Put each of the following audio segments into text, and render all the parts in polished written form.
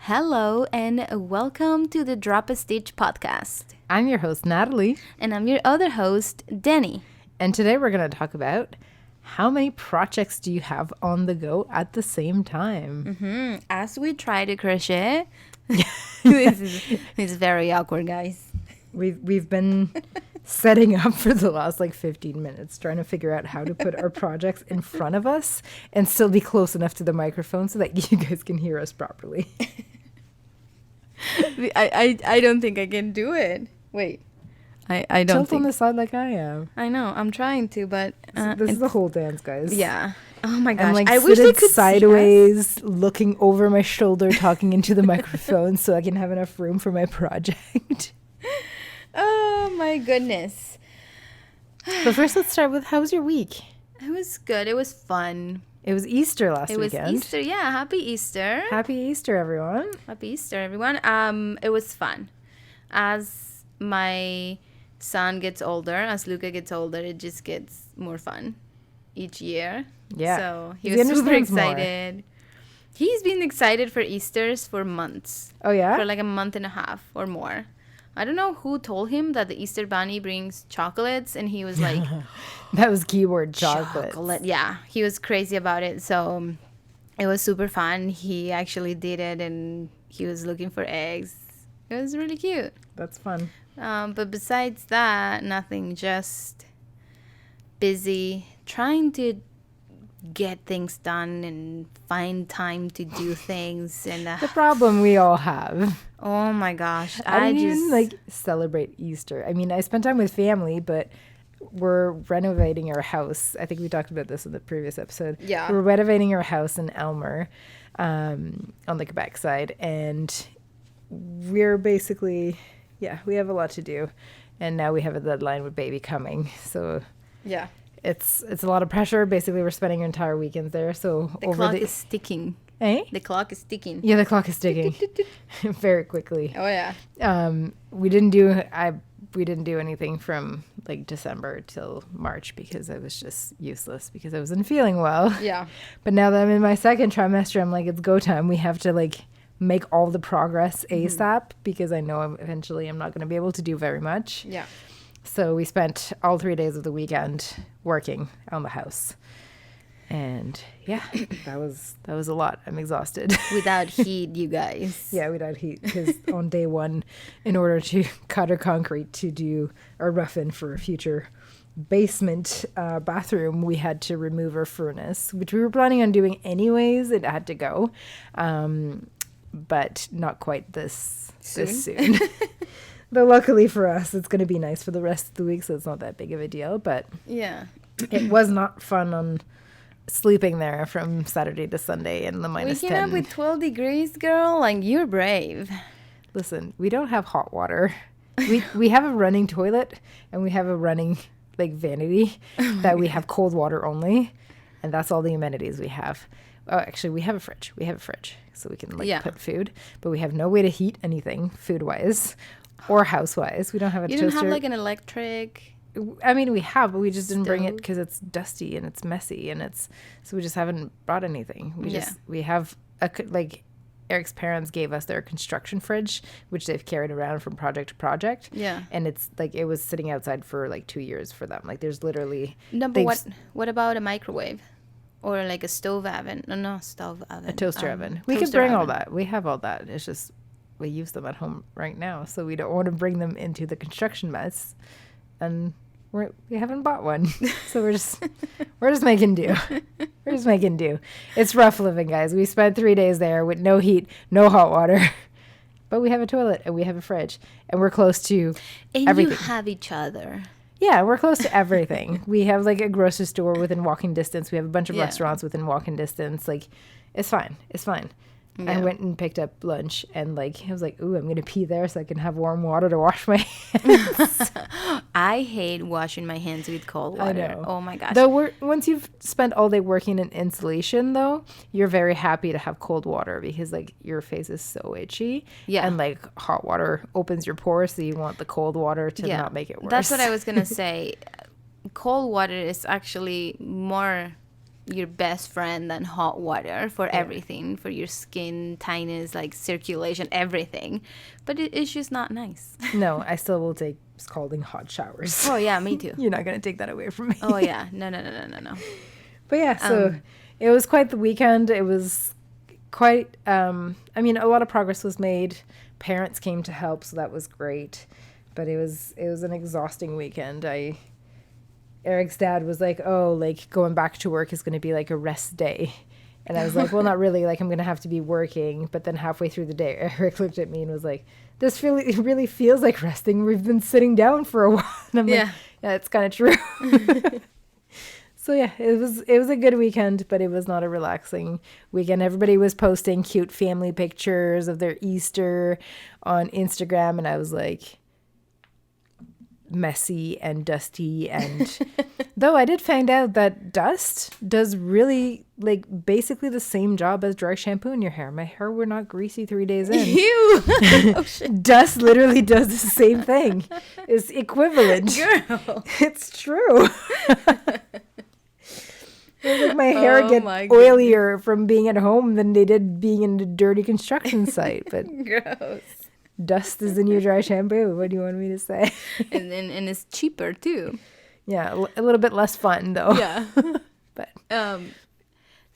Hello and welcome to the Drop a Stitch podcast. I'm your host, Natalie. And I'm your other host, Dani. And today we're going to talk about how many projects do you have on the go at the same time? As we try to crochet, this is very awkward, guys. We've been setting up for the last 15 minutes trying to figure out how to put our projects in front of us and still be close enough to the microphone so that you guys can hear us properly. I don't think I can do it. Wait. I don't Tilt think. on the side like I am. I know. I'm trying to, but This is the whole dance, guys. yeah. Oh my gosh. I'm I wish they could sideways, looking over my shoulder, talking into the microphone so I can have enough room for my project. Oh my goodness. But first, let's start with how's your week? It was good. It was fun. It was Easter last It was weekend. Easter. Yeah. Happy Easter. Happy Easter, everyone. Happy Easter, everyone. It was fun. As my son gets older, as Luca gets older, it just gets more fun each year. Yeah. So he He was super understands more. excited. He's been excited for Easters for months. Oh, yeah? For like a month and a half or more. I don't know who told him that the Easter Bunny brings chocolates, and he was like, That was keyword chocolate. chocolate. Yeah, he was crazy about it. So it was super fun. He actually did it, and he was looking for eggs. It was really cute. That's fun. But besides that, nothing. Just busy trying to get things done and find time to do things. And The problem we all have. oh my gosh, I don't even celebrate Easter. I mean, I spend time with family, but we're renovating our house. I think we talked about this in the previous episode. Yeah. We're renovating our house in Elmer on the Quebec side. And we're basically, we have a lot to do. And now we have a deadline with baby coming. So yeah. it's a lot of pressure. Basically, we're spending our entire weekends there. So The clock is ticking. Eh? The clock is ticking. Yeah, the clock is ticking very quickly. Oh yeah. We didn't do anything from December till March because I was just useless because I wasn't feeling well. Yeah. But now that I'm in my second trimester, I'm like, it's go time. We have to make all the progress ASAP because I know eventually I'm not going to be able to do very much. Yeah. So we spent all 3 days of the weekend working on the house. And yeah, that was a lot. I'm exhausted. Without heat, you guys. Yeah, without heat, because on day one, in order to cut our concrete to do a rough-in for a future basement bathroom, we had to remove our furnace, which we were planning on doing anyways. It had to go, but not quite this soon. But luckily for us, it's going to be nice for the rest of the week, so it's not that big of a deal. But Yeah. it was not fun on sleeping there from Saturday to Sunday in the minus Waking 10. up with 12 degrees, girl. You're brave. Listen, we don't have hot water. We have a running toilet and we have a running vanity that we have cold water only, and that's all the amenities we have. Oh, actually, we have a fridge. So we can put food, but we have no way to heat anything food-wise or house-wise. We don't have a You toaster. don't have an electric. I mean, we have, but we just didn't bring it Stove? because it's dusty and it's messy so we just haven't brought anything. We have Eric's parents gave us their construction fridge, which they've carried around from project to project. Yeah. And it's it was sitting outside for 2 years for them. There's literally No, but what about a microwave? Or a stove oven? No, stove oven. a toaster oven. We could toaster bring all oven. that. We have all that. It's just we use them at home right now, so we don't want to bring them into the construction mess. And we haven't bought one, so we're just making do. We're just making do. It's rough living, guys. We spent 3 days there with no heat, no hot water, but we have a toilet and we have a fridge, and we're close to And everything. you have each other. Yeah, we're close to everything. We have a grocery store within walking distance. We have a bunch of Yeah. restaurants within walking distance. It's fine. It's fine. I Yeah. went and picked up lunch, and I was like, ooh, I'm going to pee there so I can have warm water to wash my hands. I hate washing my hands with cold water. know. Oh my gosh. Though once you've spent all day working in insulation, though, you're very happy to have cold water because your face is so itchy. Yeah. And hot water opens your pores, so you want the cold water to not make it worse. That's what I was going to say. Cold water is actually more your best friend than hot water for everything, for your skin, tightness, like circulation, everything. But it's just not nice. No, I still will take scalding hot showers. Oh, yeah, me too. You're not going to take that away from me. Oh, yeah. No. But yeah, so it was quite the weekend. It was quite, I mean, a lot of progress was made. Parents came to help, so that was great. But it was an exhausting weekend. Eric's dad was like, oh, like going back to work is going to be like a rest day. And I was like, well, not really. Like, I'm going to have to be working. But then halfway through the day, Eric looked at me and was like, this really feels like resting. We've been sitting down for a while. And I'm like, yeah, it's kind of true. So yeah, it was a good weekend, but it was not a relaxing weekend. Everybody was posting cute family pictures of their Easter on Instagram, and I was like, messy and dusty. And though I did find out that dust does really, like, basically the same job as dry shampoo in your hair. My hair were not greasy 3 days in. Ew. Oh, shit. Dust literally does the same thing. It's equivalent. Girl. It's true. Like my hair get my oilier from being at home than they did being in a dirty construction site. But Gross. dust is the new dry shampoo. What do you want me to say? And it's cheaper too. Yeah, a little bit less fun though. Yeah. But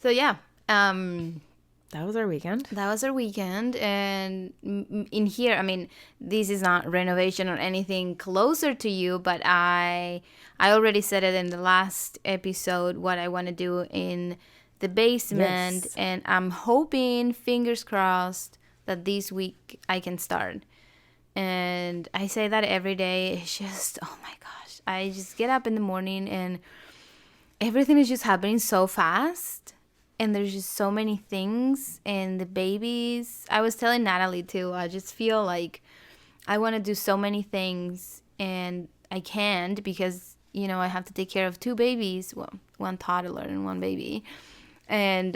So yeah. that was our weekend. That was our weekend, and in here, I mean, this is not renovation or anything closer to you, but I already said it in the last episode what I want to do in the basement, Yes. and I'm hoping, fingers crossed, that this week I can start. And I say that every day. It's just, oh my gosh, I just get up in the morning and everything is just happening so fast. And there's just so many things, and the babies. I was telling Natalie too, I just feel like I want to do so many things, and I can't because, you know, I have to take care of two babies, well, one toddler and one baby. And,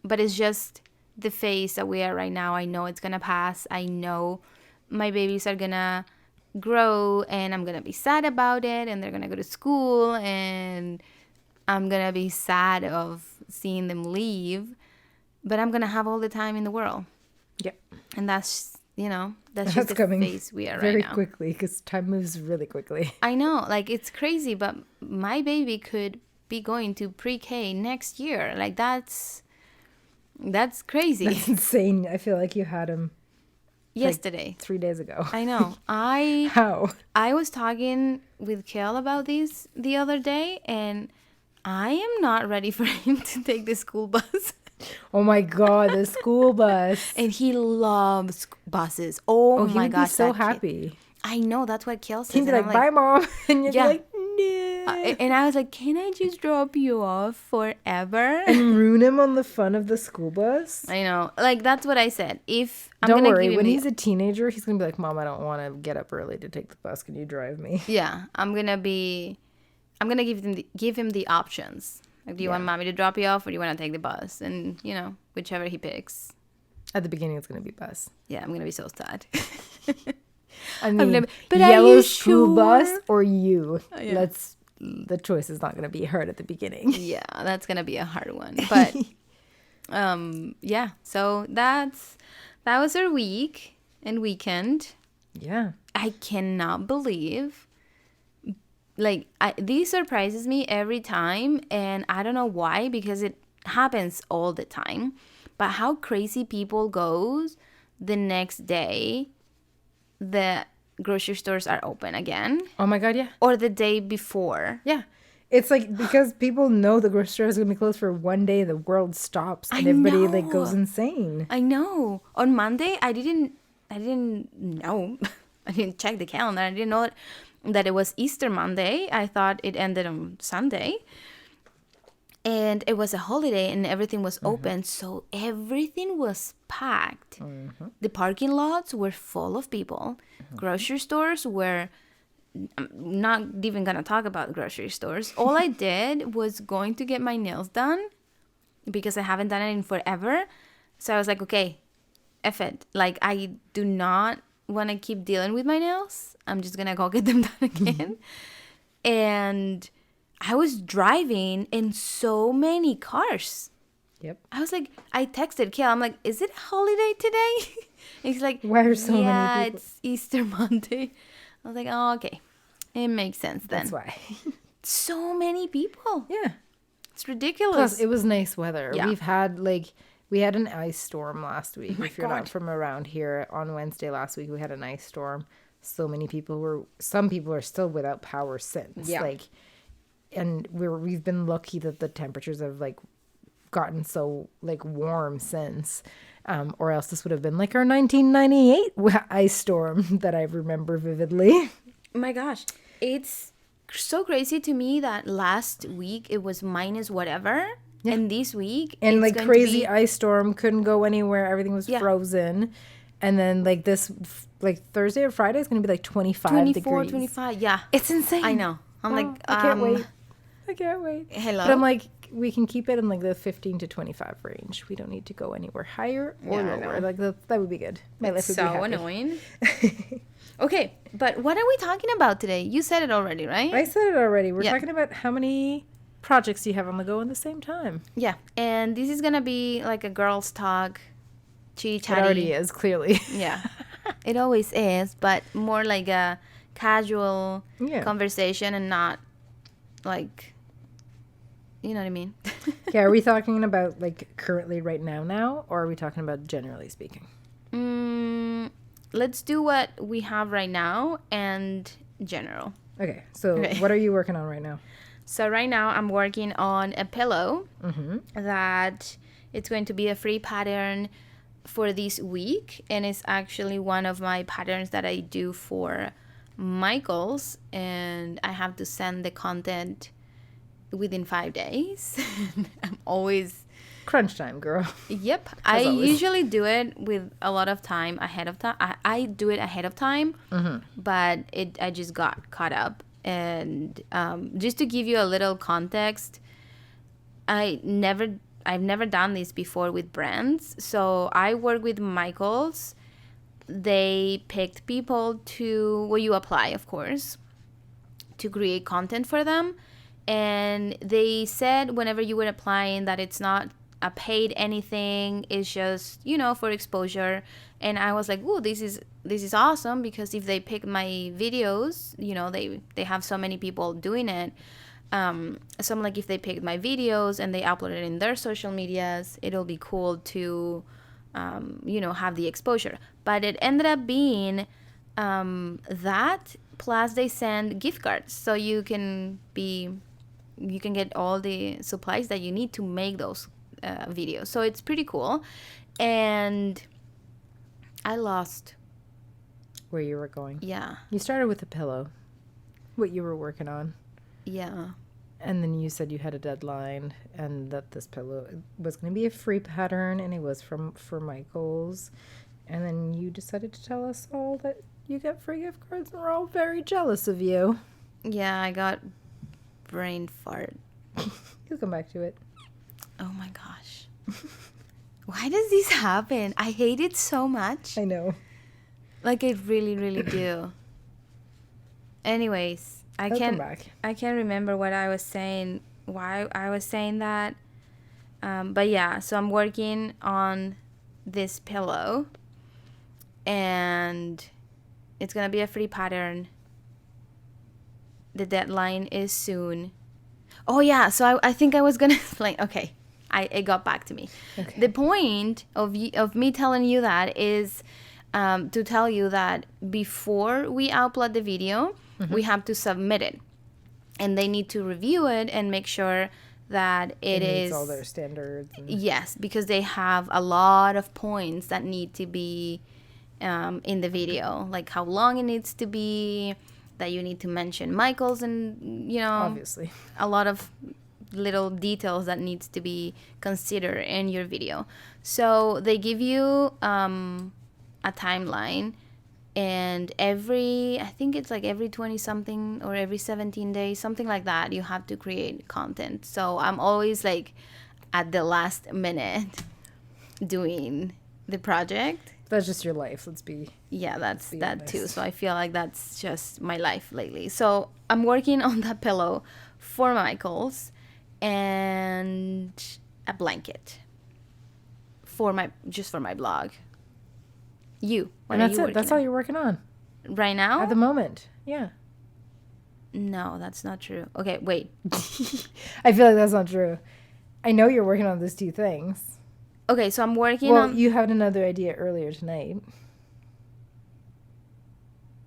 but it's just the phase that we are right now. I know it's going to pass. I know my babies are going to grow, and I'm going to be sad about it, and they're going to go to school, and I'm going to be sad of seeing them leave, but I'm going to have all the time in the world. Yep. And that's, you know, that's just the coming phase we are right very now. quickly because time moves really quickly. I know, like, it's crazy, but my baby could be going to pre-K next year. Like, that's crazy. That's insane. I feel like you had him Yesterday. like 3 days ago. I know. How? I was talking with Kel about this the other day, and I am not ready for him to take the school bus. Oh my God, the school bus. And he loves buses. Oh he my would gosh. be so that kid. happy. I know, that's what Kel says. He'd be and like, I'm bye, Mom. And you'd Yeah. be like, no. and I was like, can I just drop you off forever? And ruin him on the fun of the school bus? I know. Like, that's what I said. If I'm Don't gonna worry, give him when the- he's a teenager, he's going to be like, Mom, I don't want to get up early to take the bus. Can you drive me? Yeah, I'm gonna give him the options. Like, do you want mommy to drop you off, or do you want to take the bus? And, you know, whichever he picks. At the beginning, it's going to be bus. Yeah, I'm gonna be so sad. I mean, gonna be- but are yellow you school bus sure? or you? Yeah. The choice is not going to be hard at the beginning. Yeah, that's gonna be a hard one. But yeah, so that was our week and weekend. Yeah. I cannot believe, like, this surprises me every time, and I don't know why, because it happens all the time, but how crazy people goes the next day the grocery stores are open again, Oh my God, yeah. or the day before. Yeah. It's like because people know the grocery store is going to be closed for one day, the world stops and I everybody like know. goes insane. I know. On Monday, I didn't know. I didn't check the calendar. I didn't know that it was Easter Monday. I thought it ended on Sunday. And it was a holiday and everything was open. So everything was packed. The parking lots were full of people. Grocery stores were... I'm not even going to talk about grocery stores. All I did was going to get my nails done because I haven't done it in forever. So I was like, okay, F it. Like, I do not want to keep dealing with my nails. I'm just going to go get them done again. And I was driving in so many cars. Yep. I was like, I texted Kale. I'm like, is it a holiday today? And he's like, Why are so many yeah, people? it's Easter Monday. I was like, oh, okay. It makes sense then. That's why. So many people. Yeah. It's ridiculous. Plus, it was nice weather. Yeah. We had an ice storm last week. Oh my If you're God. not from around here, on Wednesday last week, we had an ice storm. Some people are still without power since. Yeah. And we've been lucky that the temperatures have gotten so warm since. Or else this would have been like our 1998 ice storm that I remember vividly. Oh my gosh. It's so crazy to me that last week it was minus whatever. Yeah. And this week And it's going crazy to be, ice storm, couldn't go anywhere. Everything was frozen. And then Thursday or Friday is going to be 25 24, degrees. 25. Yeah. It's insane. I know. I'm like, I can't wait. I can't wait. Hello. But I'm like, we can keep it in the 15 to 25 range. We don't need to go anywhere higher or Yeah, I lower. know. That would be good. My life would be So happy. annoying. Okay, but what are we talking about today? You said it already, right? I said it already. We're Yeah. talking about how many projects you have on the go at the same time. Yeah, and this is gonna be like a girls' talk, chitty It chatty. already is, clearly. Yeah, it always is, but more like a casual Yeah. conversation and not like, you know what I mean? Yeah, are we talking about currently right now, or are we talking about generally speaking? Let's do what we have right now and general. Okay, so Okay. what are you working on right now? So right now I'm working on a pillow Mm-hmm. that it's going to be a free pattern for this week, and it's actually one of my patterns that I do for Michael's, and I have to send the content within 5 days. I'm always Crunch time, girl. Yep. I always. usually do it with a lot of time ahead of time. I do it ahead of time, but I just got caught up. And just to give you a little context, I've never done this before with brands. So I work with Michaels. They picked people you apply, of course, to create content for them. And they said whenever you were applying that it's not a paid anything, it's just for exposure. And I was like, oh, this is awesome, because if they pick my videos, they have so many people doing it. So I'm like, if they pick my videos and they upload it in their social medias, it'll be cool to have the exposure. But it ended up being that plus they send gift cards, so you can get all the supplies that you need to make those videos. So it's pretty cool. And I lost. Where you were going. Yeah. You started with a pillow. What you were working on. Yeah. And then you said you had a deadline and that this pillow was going to be a free pattern, and it was for Michael's. And then you decided to tell us all that you get free gift cards, and we're all very jealous of you. Yeah, I got brain fart. You'll come back to it. Oh my gosh. Why does this happen? I hate it so much. I know. Like, I really, really do. Anyways, I Come back. can't remember what I was saying, why I was saying that. But yeah, so I'm working on this pillow, and it's gonna be a free pattern. The deadline is soon. Oh yeah, so I think I was gonna explain. Okay, it got back to me. Okay. The point of me telling you that is to tell you that before we upload the video, we have to submit it, and they need to review it and make sure that it meets is all their standards. Yes, because they have a lot of points that need to be in the video, like how long it needs to be, that you need to mention Michael's, and Obviously. a lot of little details that needs to be considered in your video. So they give you a timeline, and I think it's like every 20 something or every 17 days, something like that, you have to create content. So I'm always like at the last minute doing the project. That's just your life. Let's be. Yeah, that's Be that too. honest. So I feel like that's just my life lately. So I'm working on that pillow for Michael's and a blanket for my blog. What And are that's you it. working That's all on you're working on right now? at the moment. Yeah. No, that's not true. Okay, wait. I feel like that's not true. I know you're working on those 2 things. Okay, so I'm working Well, on you had another idea earlier tonight.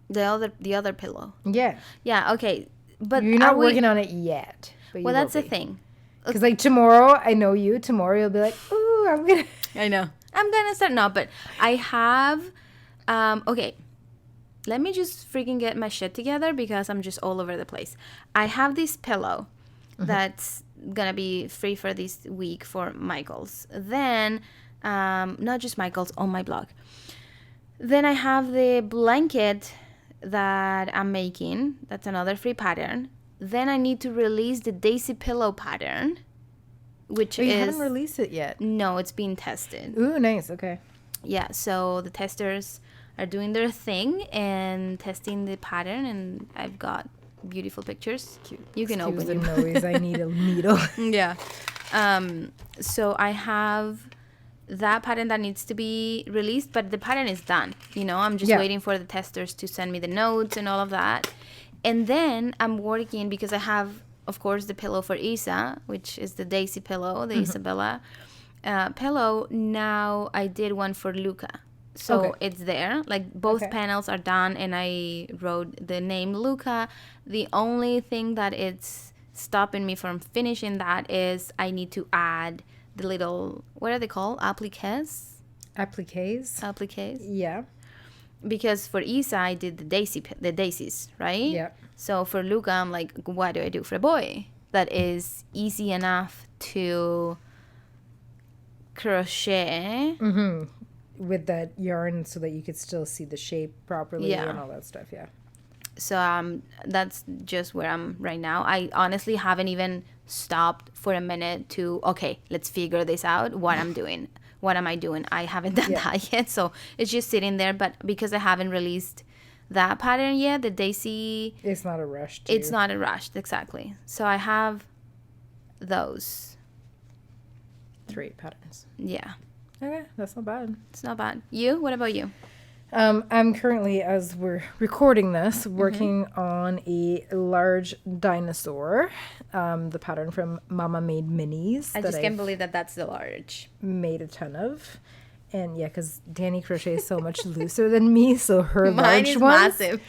the other pillow. Yeah. Yeah, okay. But You're not working on it yet. But you well, that's will the be. thing. Because, like, tomorrow, I know you. Tomorrow, you'll be like, ooh, I'm going to. I know. I'm gonna start now, but I have okay. Let me just freaking get my shit together because I'm just all over the place. I have this pillow that's gonna be free for this week for Michael's. Then not just Michael's, on my blog. Then I have the blanket that I'm making. That's another free pattern. Then I need to release the daisy pillow pattern, which But you is haven't released it yet. no, it's being tested. Ooh, nice. Okay. Yeah, so the testers are doing their thing and testing the pattern, and I've got beautiful pictures. You can Excuse open the them. noise. I need a needle. Yeah. So I have that pattern that needs to be released, but the pattern is done. I'm just Yeah. waiting for the testers to send me the notes and all of that. And then I'm working because I have, of course, the pillow for Isa, which is the Daisy pillow, the Isabella pillow. Now I did one for Luca. So Okay. it's there. Like both Okay. panels are done, and I wrote the name Luca. The only thing that it's stopping me from finishing that is I need to add the little, what are they called? Appliques? Appliques. Yeah. Because for Isa I did the daisies, right? Yeah. So for Luca I'm like, what do I do for a boy that is easy enough to crochet? Mm-hmm. With that yarn so that you could still see the shape properly Yeah. and all that stuff. Yeah. So that's just where I'm right now. I honestly haven't even stopped for a minute to, okay, let's figure this out, what I'm doing. What am I doing? I haven't done that yet. So it's just sitting there. But because I haven't released that pattern yet, the Daisy, It's not a rush. it's not a rush. Exactly. So I have those. 3 patterns. Yeah. Okay, that's not bad. It's not bad. You? What about you? I'm currently, as we're recording this, working on a large dinosaur. The pattern from Mama Made Minis. I just that can't I've believe that that's the large. made a ton of. And yeah, because Dani crochets so much looser than me, so her Mine large is ones, massive.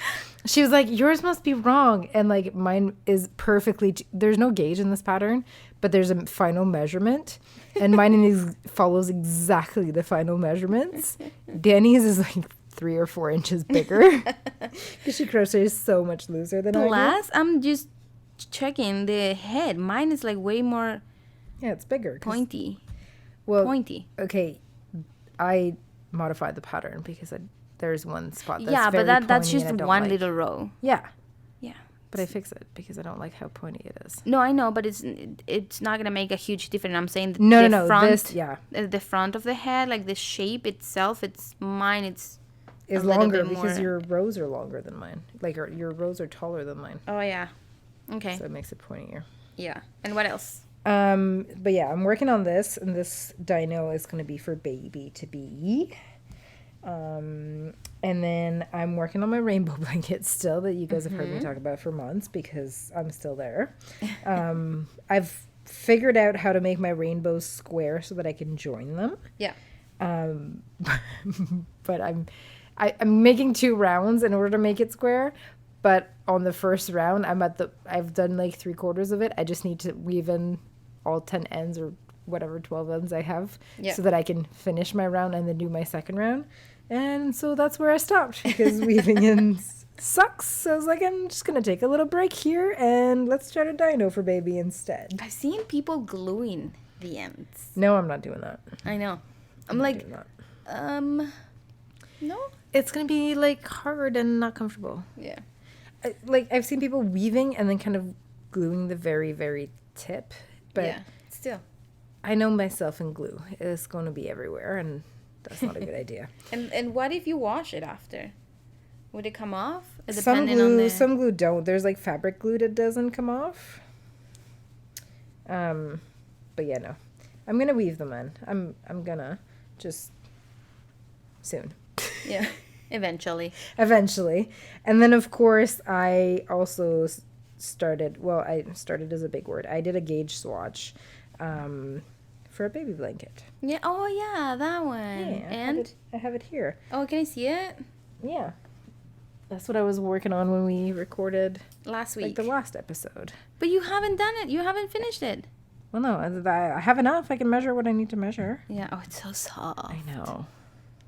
she was like, yours must be wrong. And like mine is perfectly, there's no gauge in this pattern, but there's a final measurement. And mine follows exactly the final measurements. Dani's is like 3 or 4 inches bigger because she crochets so much looser than I do. Plus, I'm just checking the head. Mine is like way more Yeah, it's bigger. pointy. Well, Pointy. okay, I modified the pattern because there's one spot that's Yeah, very but that's pointy just and I don't one like. little row. Yeah, Yeah. but I fix it because I don't like how pointy it is. No, I know, but it's not gonna make a huge difference. I'm saying No, front, this, yeah, the front of the head, like the shape itself. It's mine. It's is a little longer bit because more- your rows are longer than mine. Like your rows are taller than mine, oh yeah, okay, so it makes it pointier. yeah. And what else? But yeah, I'm working on this, and this dino is going to be for baby to be. And then I'm working on my rainbow blanket still that you guys have heard me talk about for months because I'm still there. I've figured out how to make my rainbows square so that I can join them. Yeah. But I'm making 2 rounds in order to make it square. But on the first round, I've done like 3/4 of it. I just need to weave in all 10 ends or whatever 12 ends I have so that I can finish my round and then do my second round. And so that's where I stopped because weaving in sucks. So I was like, I'm just going to take a little break here and let's start a dino for baby instead. I've seen people gluing the ends. No, I'm not doing that. I know. I'm not like, doing that. no. It's going to be like hard and not comfortable. Yeah. Like I've seen people weaving and then kind of gluing the very, very tip. But yeah. Still. I know myself and glue. It's going to be everywhere. And That's not a good idea. And what if you wash it after? Would it come off? Some glue don't. There's like fabric glue that doesn't come off. But yeah, no. I'm gonna weave them in. I'm gonna just soon. Yeah, eventually. Eventually. And then of course I also started, well, I started as a big word. I did a gauge swatch for a baby blanket. Yeah. Oh yeah, that one. Yeah, And I have it here. oh, can I see it? Yeah. That's what I was working on when we recorded Last week. like the last episode. But you haven't done it. You haven't finished it. Well, no, I have enough. I can measure what I need to measure. Yeah. Oh, it's so soft. I know.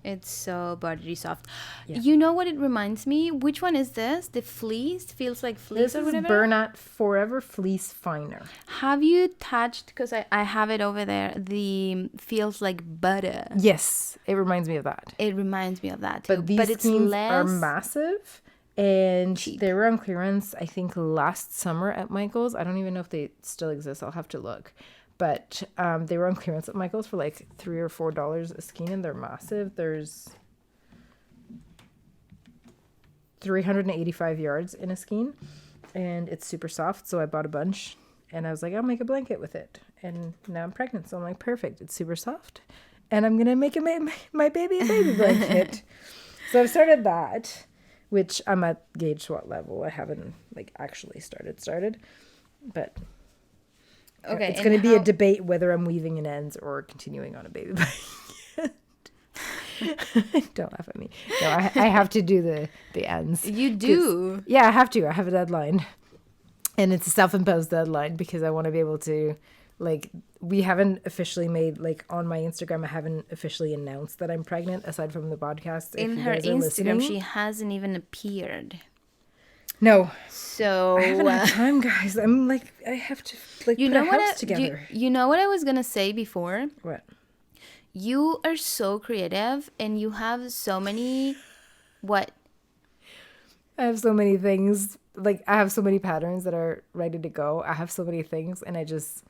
It's so buttery soft. Yeah. You know what it reminds me? Which one is this? The fleece? Feels like fleece This or is whatever? Bernat Forever Fleece Finer. Have you touched, because I have it over there, the feels like butter. Yes, it reminds me of that. It reminds me of that too. But these it's skeins less are massive. And cheap. they were on clearance, I think, last summer at Michael's. I don't even know if they still exist. I'll have to look. But they were on clearance at Michael's for like $3 or $4 a skein, and they're massive. There's 385 yards in a skein, and it's super soft. So I bought a bunch, and I was like, I'll make a blanket with it. And now I'm pregnant, so I'm like, perfect. It's super soft, and I'm gonna make my baby a baby blanket. So I've started that, which I'm at gauge swat level. I haven't like actually started, but. Okay, It's going to be a debate whether I'm weaving in ends or continuing on a baby blanket. Don't laugh at me. No, I have to do the ends. You do? Yeah, I have to. I have a deadline. And it's a self-imposed deadline because I want to be able to, like, we haven't officially made, like, on my Instagram, I haven't officially announced that I'm pregnant, aside from the podcast. In her Instagram, she hasn't even appeared. No. So I haven't had time, guys. I'm like, I have to like you put know a what house together. You know what I was gonna say before? What? You are so creative and you have so many what? I have so many things. Like, I have so many patterns that are ready to go. I have so many things, and I just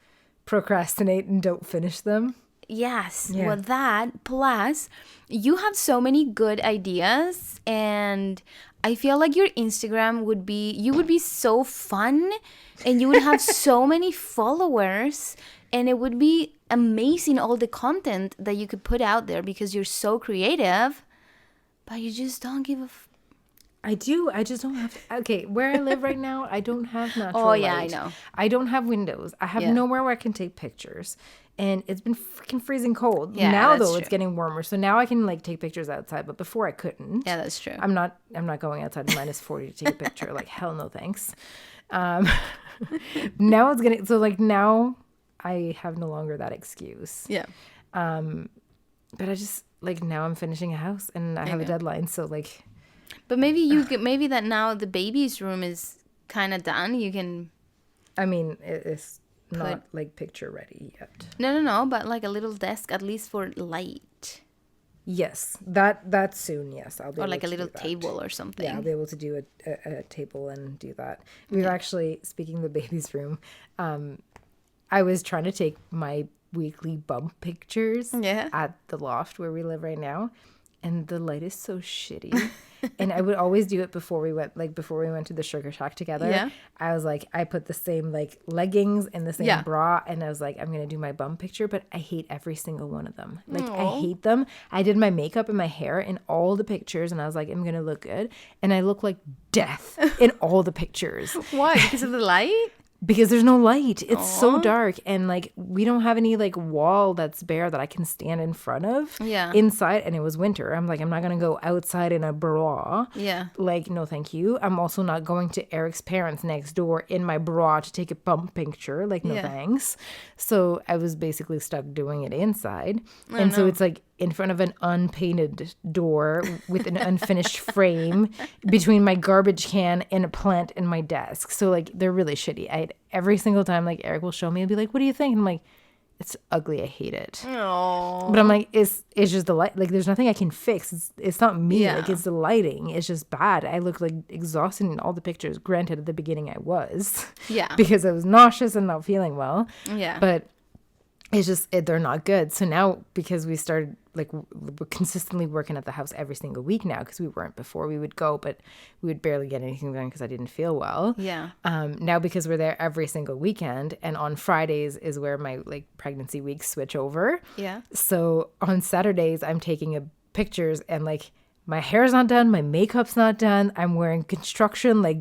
procrastinate and don't finish them. Yes. Yeah. Well, that plus you have so many good ideas, and I feel like your Instagram would be so fun, and you would have so many followers, and it would be amazing, all the content that you could put out there because you're so creative, but you just don't give a I do. I just don't have to. Okay, where I live right now, I don't have natural Oh, yeah, light. I know. I don't have windows. I have nowhere where I can take pictures. And it's been freaking freezing cold. Yeah, now, that's though, it's true. getting warmer. So now I can, like, take pictures outside. But before I couldn't. Yeah, that's true. I'm not going outside to -40 to take a picture. Like, hell no, thanks. Now it's getting... So, like, now I have no longer that excuse. Yeah. But I just... Like, now I'm finishing a house. And I have a deadline. So, like... But maybe maybe that now the baby's room is kind of done. You can. I mean, it's not like picture ready yet. No. But like a little desk, at least for light, Yes, that soon. Yes, I'll be. or able like a to little do that. table or something. Yeah, I'll be able to do a table and do that. We've actually, speaking of the baby's room, I was trying to take my weekly bump pictures at the loft where we live right now, and the light is so shitty. And I would always do it before we went to the Sugar Shack together. Yeah. I was like, I put the same like leggings and the same bra, and I was like, I'm gonna do my bum picture, but I hate every single one of them. Like, I hate them. I did my makeup and my hair in all the pictures, and I was like, I'm gonna look good, and I look like death in all the pictures. Why? Because of the light? Because there's no light. It's so dark, and like we don't have any like wall that's bare that I can stand in front of. Yeah. Inside, and it was winter. I'm like, I'm not gonna go outside in a bra. Yeah. Like, no, thank you. I'm also not going to Eric's parents next door in my bra to take a bump picture. Like, no thanks. So I was basically stuck doing it inside, and so it's like in front of an unpainted door with an unfinished frame between my garbage can and a plant in my desk. So like they're really shitty. Every single time like Eric will show me and be like, what do you think? And I'm like, it's ugly. I hate it. Oh. But I'm like, it's just the light. Like, there's nothing I can fix. It's not me. Yeah. Like, it's the lighting. It's just bad. I look like exhausted in all the pictures. Granted, at the beginning I was. Yeah. Because I was nauseous and not feeling well. Yeah. But it's just they're not good. So now, because we started like we're consistently working at the house every single week now, because we weren't before. We would go, but we would barely get anything done because I didn't feel well. Yeah. Now, because we're there every single weekend, and on Fridays is where my like pregnancy weeks switch over. Yeah. So on Saturdays I'm taking pictures, and like my hair's not done, my makeup's not done. I'm wearing construction, like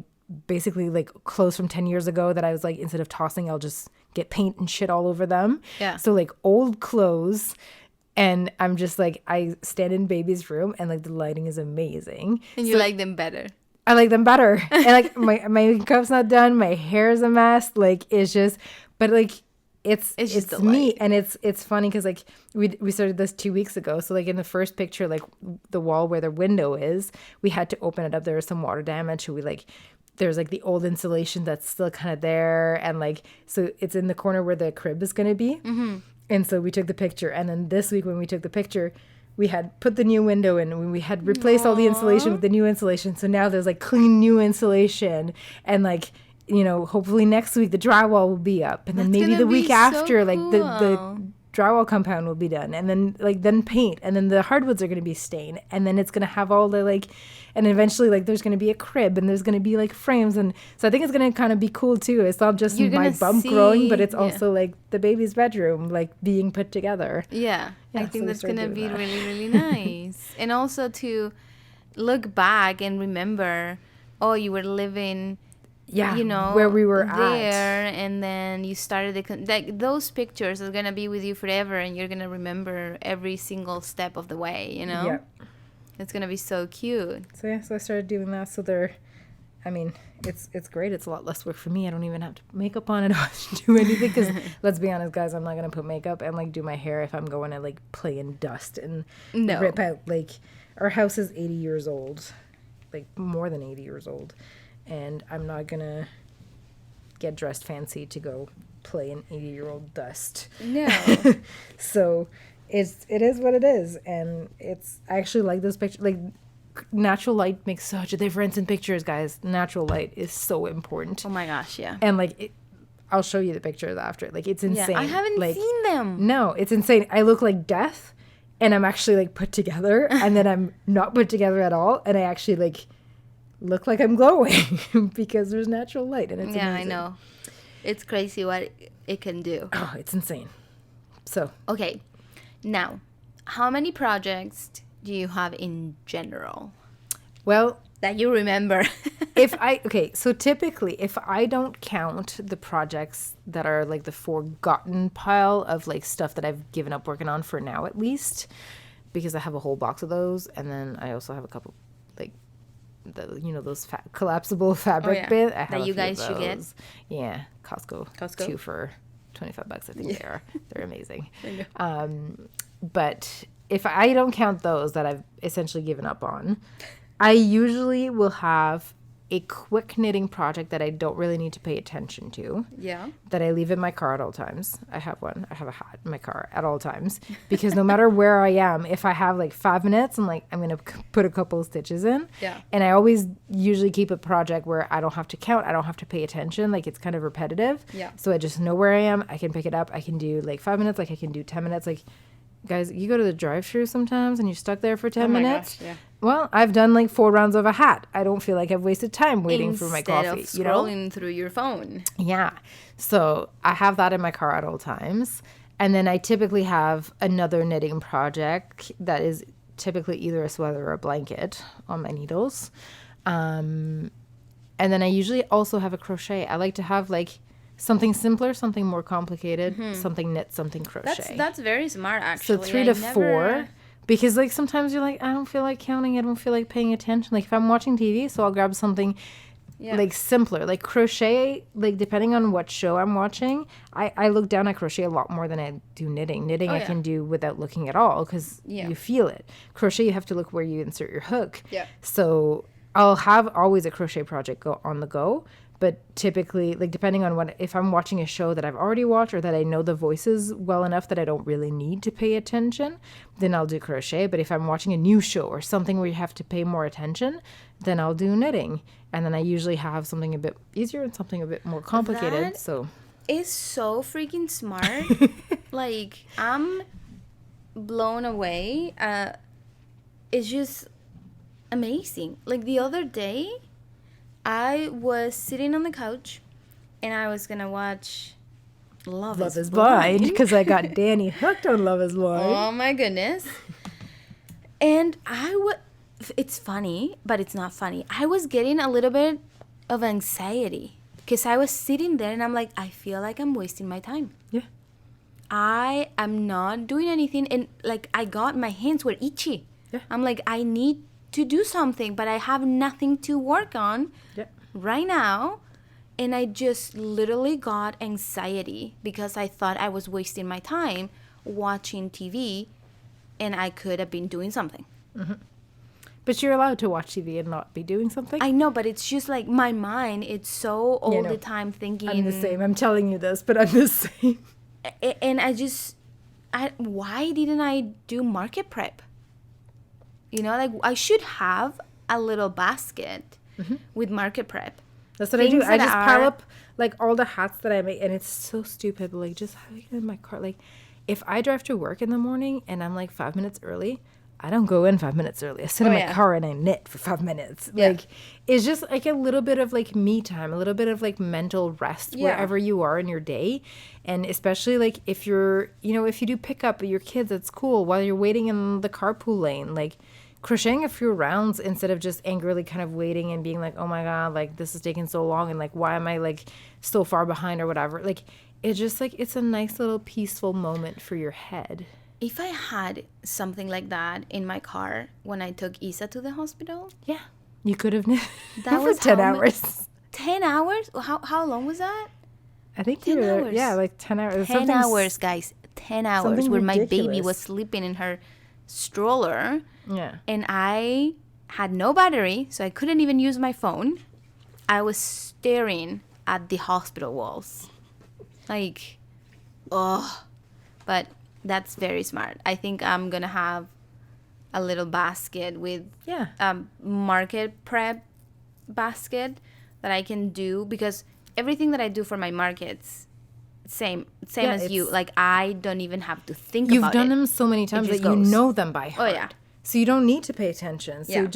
basically like clothes from 10 years ago that I was like, instead of tossing, I'll just get paint and shit all over them. Yeah. So like old clothes. And I'm just like, I stand in baby's room and like the lighting is amazing. And you like them better. I like them better. And like my makeup's not done, my hair is a mess. Like it's just, but like it's just me. And it's funny because like we started this 2 weeks ago. So like in the first picture, like the wall where the window is, we had to open it up. There was some water damage. So we like, there's like the old insulation that's still kind of there. And like, so it's in the corner where the crib is going to be. Mm-hmm. And so we took the picture. And then this week when we took the picture, we had put the new window in, and we had replaced all the insulation with the new insulation. So now there's like clean new insulation. And like, you know, hopefully next week the drywall will be up. And then That's maybe the week so after, like the cool. drywall compound will be done. And then paint. And then the hardwoods are going to be stained. And then it's going to have all the like, and eventually like there's going to be a crib, and there's going to be like frames. And so I think it's going to kind of be cool too. It's not just You're my gonna bump growing, but it's see- also like the baby's bedroom, like being put together. Yeah. Yeah, I so think we that's started going to doing be that. really, really nice. And also to look back and remember, oh, you were living, Yeah, you know, where we were there, at. and then you started like those pictures are going to be with you forever, and you're going to remember every single step of the way, you know? Yeah. It's going to be so cute. So yeah, so I started doing that. So I mean, it's great. It's a lot less work for me. I don't even have to put makeup on. I don't have to do anything because let's be honest, guys, I'm not gonna put makeup and like do my hair if I'm going to like play in dust and No. rip out. Like our house is 80 years old, like more than 80 years old, and I'm not gonna get dressed fancy to go play in 80-year-old dust. No. So it is what it is, and I actually like those pictures. Like natural light makes such a difference in pictures, guys. Natural light is so important. Oh my gosh, yeah. And like I'll show you the pictures after. Like it's insane. Yeah, I haven't like, seen them. No, it's insane. I look like death, and I'm actually like put together, and then I'm not put together at all, and I actually like look like I'm glowing because there's natural light, and it's Yeah, amazing. I know. It's crazy what it can do. Oh, it's insane. So Okay. Now, how many projects do you have in general well, that you remember? so typically if I don't count the projects that are like the forgotten pile of like stuff that I've given up working on for now at least, because I have a whole box of those, and then I also have a couple like those collapsible fabric yeah. bits. I have That a you few of guys should get? those. Yeah, Costco. Costco? 2 for $25, I think they are. They're amazing. I know. But if I don't count those that I've essentially given up on, I usually will have a quick knitting project that I don't really need to pay attention to, Yeah. that I leave in my car at all times. I have one. I have a hat in my car at all times, because no matter where I am, if I have like 5 minutes, I'm like, I'm going to put a couple of stitches in. Yeah. And I always usually keep a project where I don't have to count. I don't have to pay attention. Like it's kind of repetitive. Yeah. So I just know where I am. I can pick it up. I can do like 5 minutes. Like I can do 10 minutes. Like, guys, you go to the drive-thru sometimes and you're stuck there for 10 Oh my minutes. gosh, yeah. Well, I've done like 4 rounds of a hat. I don't feel like I've wasted time waiting for my coffee. Instead of scrolling through your phone. Yeah. So I have that in my car at all times. And then I typically have another knitting project that is typically either a sweater or a blanket on my needles. And then I usually also have a crochet. I like to have like something simpler, something more complicated, something knit, something crochet. That's very smart, actually. So 3 to 4. Because like sometimes you're like, I don't feel like counting. I don't feel like paying attention. Like if I'm watching TV, so I'll grab something like simpler, like crochet. Like depending on what show I'm watching, I look down at crochet a lot more than I do knitting. Knitting I can do without looking at all because you feel it. Crochet you have to look where you insert your hook. Yeah. So I'll have always a crochet project go on the go. But typically, like depending on if I'm watching a show that I've already watched or that I know the voices well enough that I don't really need to pay attention, then I'll do crochet. But if I'm watching a new show or something where you have to pay more attention, then I'll do knitting. And then I usually have something a bit easier and something a bit more complicated. That So is so freaking smart. Like, I'm blown away. It's just amazing. Like, the other day, I was sitting on the couch and I was gonna watch Love is Blind, Blind. because I got Dani hooked on Love is Blind. Oh my goodness. And it's funny, but it's not funny. I was getting a little bit of anxiety because I was sitting there and I'm like, I feel like I'm wasting my time. Yeah. I am not doing anything. And like, my hands were itchy. Yeah. I'm like, I need to do something, but I have nothing to work on right now. And I just literally got anxiety because I thought I was wasting my time watching TV and I could have been doing something. Mm-hmm. But you're allowed to watch TV and not be doing something. I know, but it's just like my mind, it's so all the time thinking. I'm the same. I'm telling you this, but I'm the same. And why didn't I do market prep? You know, like I should have a little basket with market prep. That's what I do. I just pile up like all the hats that I make, and it's so stupid. But like just having it in my car. Like if I drive to work in the morning and I'm like 5 minutes early, I don't go in 5 minutes early. I sit in my car and I knit for 5 minutes. Yeah. Like it's just like a little bit of like me time, a little bit of like mental rest wherever you are in your day. And especially like if you're, if you do pick up your kids at school while you're waiting in the carpool lane, like crocheting a few rounds instead of just angrily kind of waiting and being like, oh my God, like this is taking so long. And like, why am I like so far behind or whatever? Like, it's just like, it's a nice little peaceful moment for your head. If I had something like that in my car when I took Isa to the hospital. Yeah. You could have knit that for was 10 hours. 10 hours? How long was that? I think 10 hours. Yeah, like 10 hours. 10 hours, guys. 10 hours where my baby was sleeping in her stroller. Yeah. And I had no battery, so I couldn't even use my phone. I was staring at the hospital walls. Like, but that's very smart. I think I'm going to have a little basket with market prep basket that I can do, because everything that I do for my markets, same as you. Like, I don't even have to think about it. You've done them so many times that you know them by heart. Oh, yeah. So you don't need to pay attention. So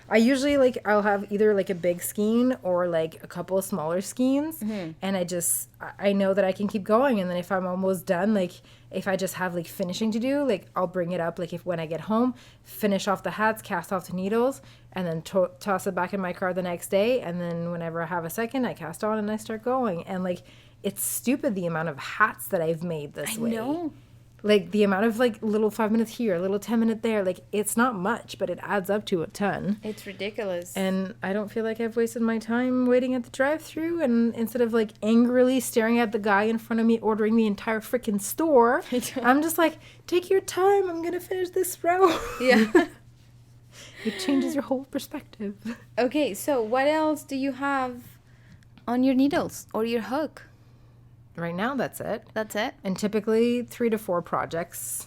I usually like, I'll have either like a big skein or like a couple of smaller skeins. Mm-hmm. And I know that I can keep going. And then if I'm almost done, like if I just have like finishing to do, like I'll bring it up. Like when I get home, finish off the hats, cast off the needles, and then toss it back in my car the next day. And then whenever I have a second, I cast on and I start going. And like, it's stupid the amount of hats that I've made this way. I know. Like the amount of like little 5 minutes here, little 10 minute there, like it's not much, but it adds up to a ton. It's ridiculous. And I don't feel like I've wasted my time waiting at the drive-thru, and instead of like angrily staring at the guy in front of me ordering the entire freaking store, I'm just like, take your time, I'm going to finish this row. Yeah. It changes your whole perspective. Okay, so what else do you have on your needles or your hook? Right now, that's it. That's it? And typically 3 to 4 projects,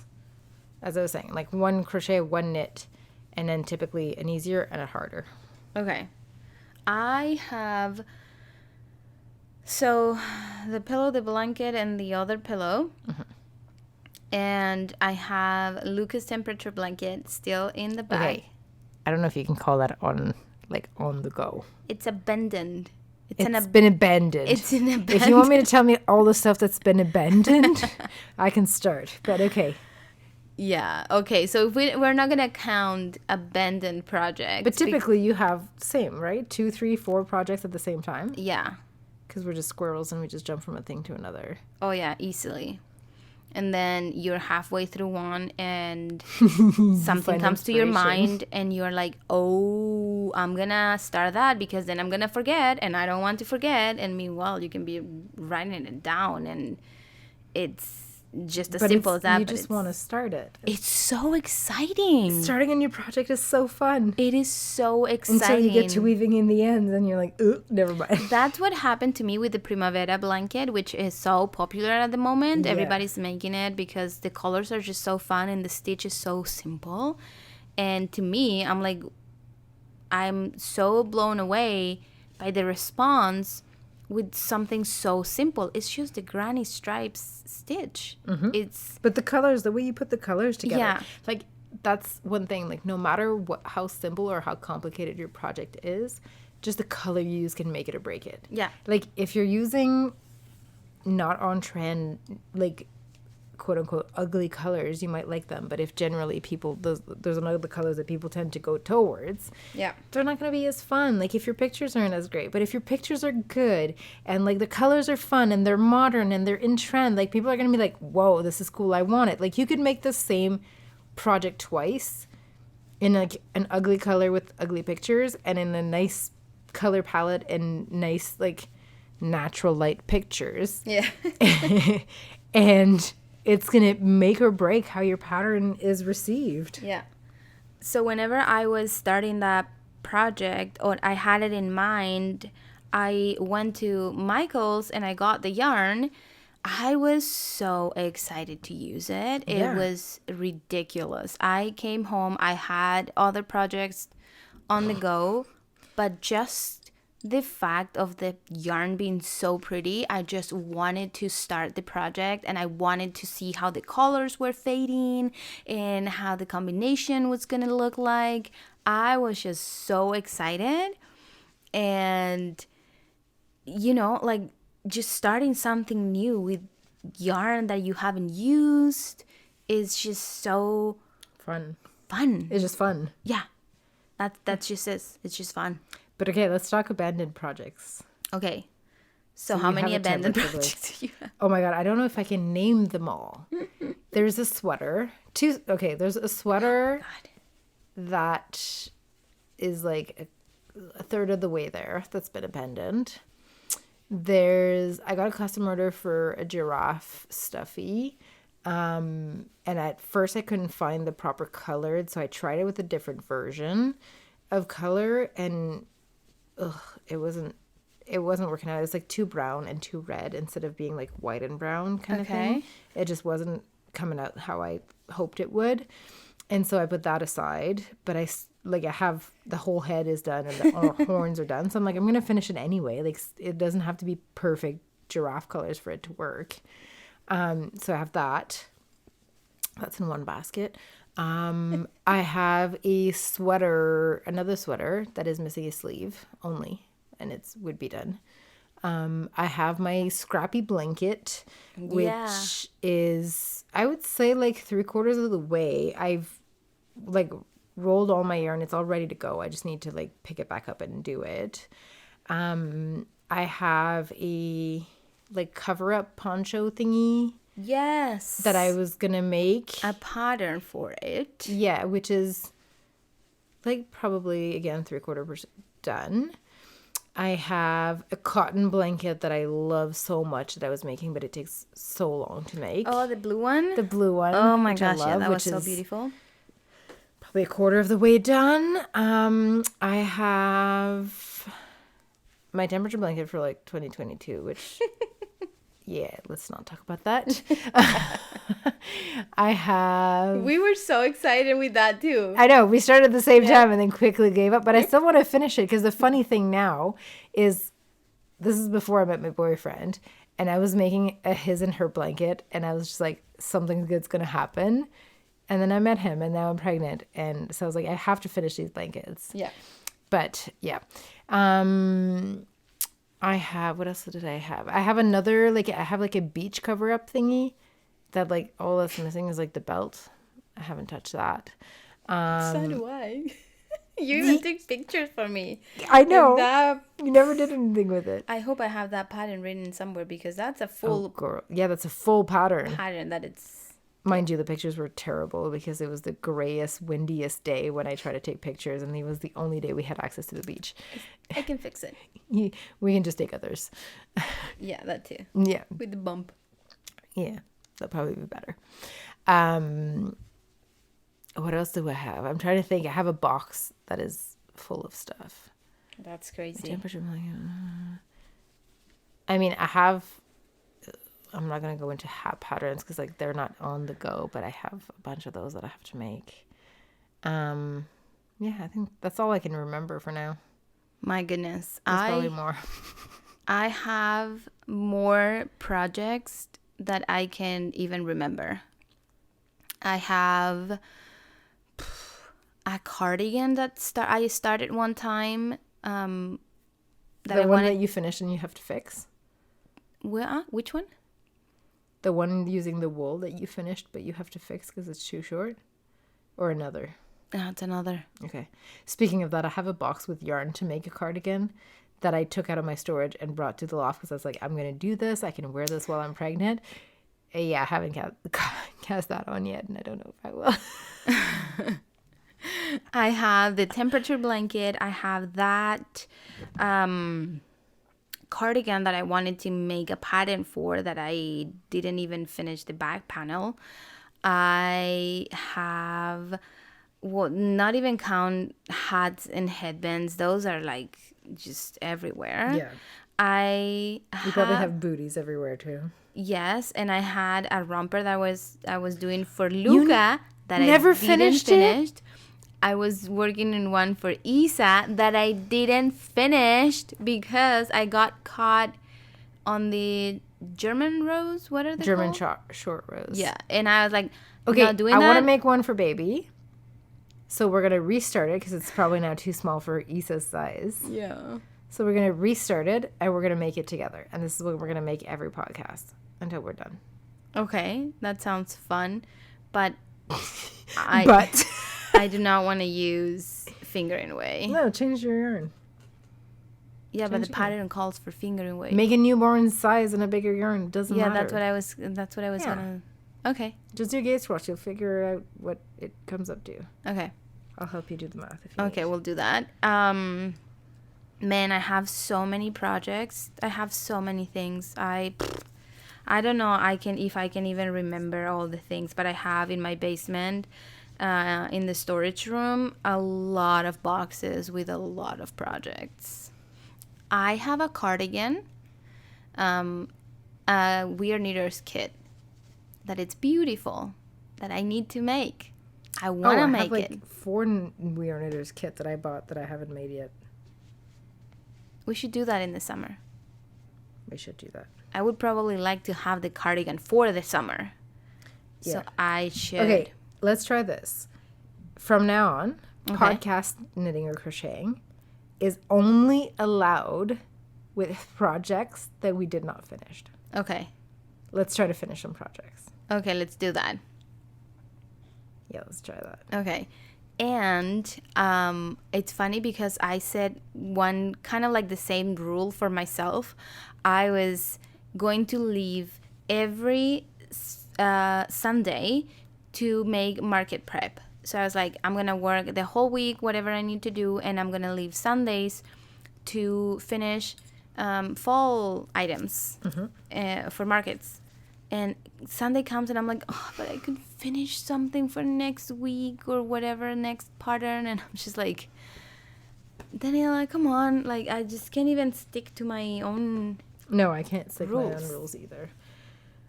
as I was saying, like 1 crochet, 1 knit, and then typically an easier and a harder. Okay. I have, so the pillow, the blanket, and the other pillow. Mm-hmm. And I have Lucas temperature blanket still in the bag. Okay. I don't know if you can call that on the go. It's abandoned. It's been abandoned. It's an abandoned. If you want me to tell me all the stuff that's been abandoned, I can start. But okay. Yeah. Okay. So if we're not gonna count abandoned projects. But typically you have same, right? 2, 3, 4 projects at the same time. Yeah. Because we're just squirrels and we just jump from a thing to another. Oh yeah, easily. And then you're halfway through one and something comes to your mind and you're like, oh, I'm going to start that because then I'm going to forget and I don't want to forget. And meanwhile, you can be writing it down and it's just as simple as that. You just want to start it. It's so exciting. Starting a new project is so fun. It is so exciting. Until you get to weaving in the ends and you're like, oh, never mind. That's what happened to me with the Primavera blanket, which is so popular at the moment. Yeah. Everybody's making it because the colors are just so fun and the stitch is so simple. And to me, I'm so blown away by the response with something so simple. It's just the granny stripes stitch. It's But the colors, the way you put the colors together, Yeah. like that's one thing. Like no matter how simple or how complicated your project is, just the color you use can make it or break it. Yeah. Like if you're using not on trend, like quote unquote ugly colors, you might like them. But if generally people, there's another the colors that people tend to go towards, Yeah. they're not going to be as fun. Like if your pictures aren't as great, but if your pictures are good and like the colors are fun and they're modern and they're in trend, like people are going to be like, whoa, this is cool. I want it. Like you could make the same project twice in like an ugly color with ugly pictures and in a nice color palette and nice like natural light pictures. Yeah. And it's going to make or break how your pattern is received. Yeah. So whenever I was starting that project, or I had it in mind, I went to Michael's and I got the yarn. I was so excited to use it. It Yeah. was ridiculous. I came home, I had other projects on the go, but just the fact of the yarn being so pretty, I just wanted to start the project and I wanted to see how the colors were fading and how the combination was going to look like. I was just so excited. And, like just starting something new with yarn that you haven't used is just so Fun. fun. It's just fun. Yeah. That's just it. It's just fun. But okay, let's talk abandoned projects. Okay. So So how you many have a abandoned template of projects do you have? Oh my God, I don't know if I can name them all. There's a sweater. There's a sweater that is like a third of the way there that's been abandoned. I got a custom order for a giraffe stuffy. And at first I couldn't find the proper colored, so I tried it with a different version of color and it wasn't working out. It was like too brown and too red instead of being like white and brown kind of thing. It just wasn't coming out how I hoped it would. And so I put that aside, but I have the whole head is done and the horns are done. So I'm like, I'm going to finish it anyway. Like it doesn't have to be perfect giraffe colors for it to work. So I have that. That's in one basket. I have another sweater that is missing a sleeve only, and would be done. I have my scrappy blanket, which is, I would say, like 3/4 of the way. I've like rolled all my yarn. It's all ready to go. I just need to like pick it back up and do it. I have a like cover up poncho thingy. Yes. That I was gonna make a pattern for it. Yeah, which is like probably again 3/4% done. I have a cotton blanket that I love so much that I was making, but it takes so long to make. Oh, the blue one? The blue one. Oh my gosh, yeah, that was so beautiful. Probably 1/4 of the way done. I have my temperature blanket for like 2022, which yeah, let's not talk about that. I have... We were so excited with that too. I know. We started at the same time and then quickly gave up. But I still want to finish it because the funny thing now is this is before I met my boyfriend. And I was making a his and her blanket. And I was just like, something good's going to happen. And then I met him and now I'm pregnant. And so I was like, I have to finish these blankets. Yeah. But yeah. I have, what else did I have? I have another, like, I have like a beach cover up thingy that like all that's missing is like the belt. I haven't touched that. So do I. You even took pictures for me. I know. You never did anything with it. I hope I have that pattern written somewhere because that's a full Yeah, that's a full pattern. that it's... Mind you, the pictures were terrible because it was the grayest, windiest day when I tried to take pictures, and it was the only day we had access to the beach. I can fix it. We can just take others. Yeah, that too. Yeah. With the bump. Yeah, that'll probably be better. What else do I have? I'm trying to think. I have a box that is full of stuff. That's crazy. Temperature. I mean, I'm not going to go into hat patterns because like they're not on the go, but I have a bunch of those that I have to make. Yeah, I think that's all I can remember for now. My goodness. There's probably more. I have more projects that I can even remember. I have a cardigan I started one time. The one that you finished and you have to fix? Which one? The one using the wool that you finished but you have to fix because it's too short? Or another? No, it's another. Okay. Speaking of that, I have a box with yarn to make a cardigan that I took out of my storage and brought to the loft because I was like, I'm going to do this. I can wear this while I'm pregnant. Yeah, I haven't cast that on yet, and I don't know if I will. I have the temperature blanket. I have that cardigan that I wanted to make a pattern for that I didn't even finish the back panel. I have, well, not even count hats and headbands. Those are like just everywhere. Yeah. You probably have booties everywhere too. Yes, and I had a romper that I was doing for Luca that never I didn't finished finish. I was working in one for Isa that I didn't finish because I got caught on the German rose. What are they German called? short rose. Yeah, and I was like, okay, not doing I that. want to make one for baby. So we're going to restart it because it's probably now too small for Isa's size. Yeah. So we're going to restart it and we're going to make it together. And this is what we're going to make every podcast until we're done. Okay, that sounds fun. But But I do not want to use fingering way. No, change your yarn. Yeah, but the pattern calls for fingering way. Make a newborn size and a bigger yarn. It doesn't matter. Yeah, that's what I was gonna. Okay. Just do gauge swatch. You'll figure out what it comes up to. Okay. I'll help you do the math if you Okay, need. we'll do that. Man, I have so many projects. I have so many things. I don't know if I can even remember all the things, but I have in my basement, in the storage room, a lot of boxes with a lot of projects. I have a cardigan, a Weird Knitters kit that it's beautiful, that I need to make. I want to make it. I have it. 4 Weird Knitters kit that I bought that I haven't made yet. We should do that in the summer. We should do that. I would probably like to have the cardigan for the summer. Yeah. So I should. Okay, let's try this. From now on, podcast knitting or crocheting is only allowed with projects that we did not finish. Okay. Let's try to finish some projects. Okay, let's do that. Yeah, let's try that. Okay. And it's funny because I said one kind of like the same rule for myself. I was going to leave every Sunday to make market prep. So I was like, I'm going to work the whole week, whatever I need to do, and I'm going to leave Sundays to finish fall items for markets. And Sunday comes and I'm like, oh, but I could finish something for next week or whatever, next pattern. And I'm just like, Daniela, come on. Like, I just can't even stick to my own No, I can't stick to my own rules either.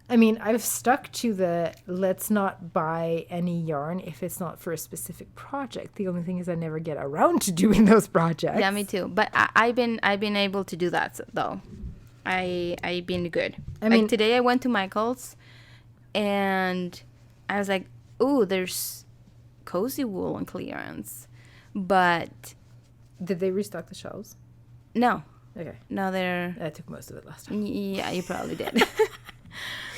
I mean, I've stuck to the let's not buy any yarn if it's not for a specific project. The only thing is I never get around to doing those projects. Yeah, me too. But I've been able to do that though. I've been good. I mean, today I went to Michael's and I was like, ooh, there's cozy wool on clearance. But did they restock the shelves? No. Okay. No, I took most of it last time. Yeah, you probably did.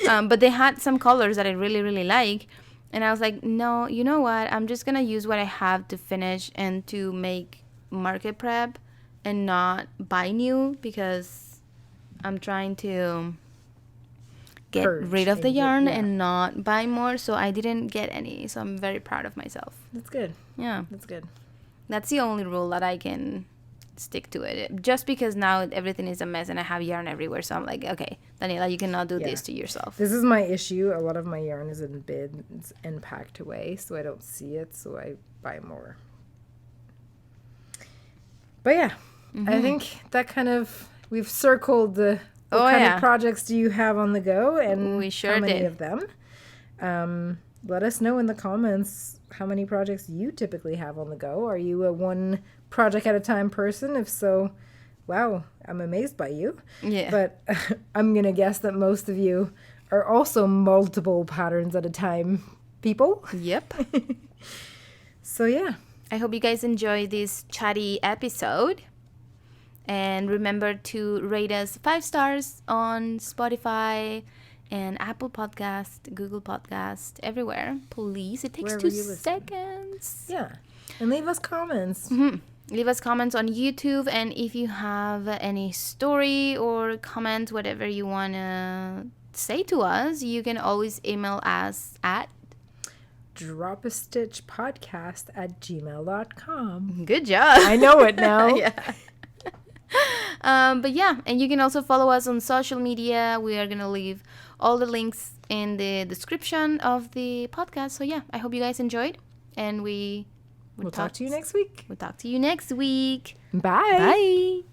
But they had some colors that I really, really like. And I was like, no, you know what? I'm just going to use what I have to finish and to make market prep and not buy new because I'm trying to get rid of the yarn and not buy more. So I didn't get any. So I'm very proud of myself. That's good. Yeah. That's good. That's the only rule that I can stick to it. Just because now everything is a mess and I have yarn everywhere. So I'm like, okay, Daniela, you cannot do this to yourself. This is my issue. A lot of my yarn is in bins and packed away. So I don't see it. So I buy more. But yeah, I think that kind of... We've circled what kind of projects do you have on the go and we sure how many did. of them. Let us know in the comments how many projects you typically have on the go. Are you a one project at a time person? If so, wow, I'm amazed by you. Yeah. But I'm going to guess that most of you are also multiple patterns at a time people. Yep. So yeah. I hope you guys enjoy this chatty episode. And remember to rate us 5 stars on Spotify and Apple Podcast, Google Podcast, everywhere. Please. It takes Wherever 2 you listen. seconds. Yeah. And leave us comments. Leave us comments on YouTube. And if you have any story or comment, whatever you want to say to us, you can always email us at dropastitchpodcast@gmail.com. Good job. I know it now. Yeah. But yeah, and you can also follow us on social media. We are going to leave all the links in the description of the podcast. So yeah, I hope you guys enjoyed. And we'll Talk to you next week. We'll talk to you next week. Bye. Bye.